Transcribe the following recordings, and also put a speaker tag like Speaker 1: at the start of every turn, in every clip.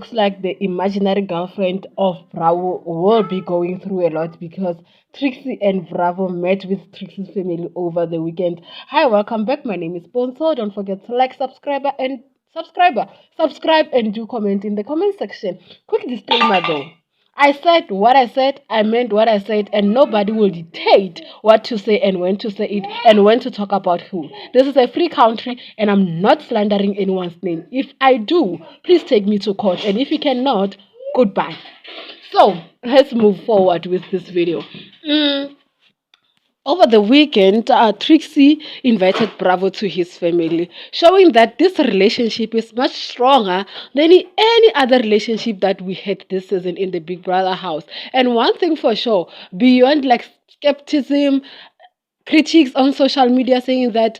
Speaker 1: looks like the imaginary girlfriend of Bravo will be going through a lot because Trixie and Bravo met with Trixie's family over the weekend. Hi, welcome back. My name is Bonso. Don't forget to like, subscribe and do comment in the comment section. Quick disclaimer though. I said what I said, I meant what I said, and nobody will dictate what to say and when to say it and when to talk about who. This is a free country and I'm not slandering anyone's name. If I do, please take me to court, and if you cannot, goodbye. So let's move forward with this video. Over the weekend, Trixie invited Bravo to his family, showing that this relationship is much stronger than any other relationship that we had this season in the Big Brother house. And one thing for sure, beyond like skepticism, critics on social media saying that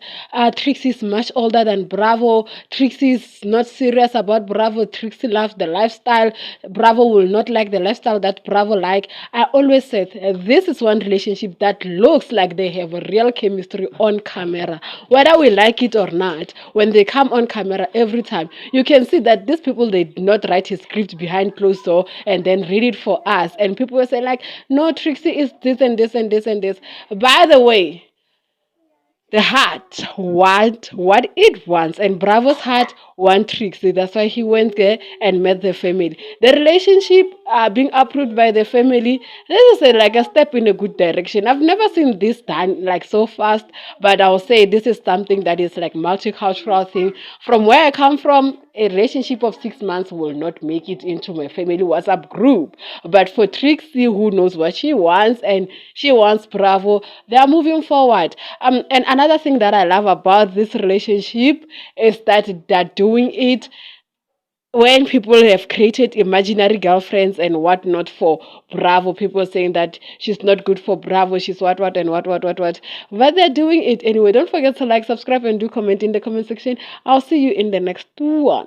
Speaker 1: Trixie is much older than Bravo. Trixie is not serious about Bravo. Trixie loves the lifestyle. Bravo will not like the lifestyle that Bravo like. I always said this is one relationship that looks like they have a real chemistry on camera. Whether we like it or not, when they come on camera every time, you can see that these people, they did not write his script behind closed door and then read it for us. And people will say like, no, Trixie is this and this and this and this. By the way, the heart what it wants, and Bravo's heart want Trixie. That's why he went there and met the family. The relationship being approved by the family, this is like a step in a good direction. I've never seen this done like so fast, but I'll say this is something that is like multicultural thing. From where I come from, a relationship of 6 months will not make it into my family WhatsApp group. But for Trixie, who knows what she wants, and she wants Bravo, they are moving forward. And another thing that I love about this relationship is that they're doing it when people have created imaginary girlfriends and whatnot for Bravo. People saying that she's not good for Bravo, she's what and what. But they're doing it anyway. Don't forget to like, subscribe, and do comment in the comment section. I'll see you in the next one.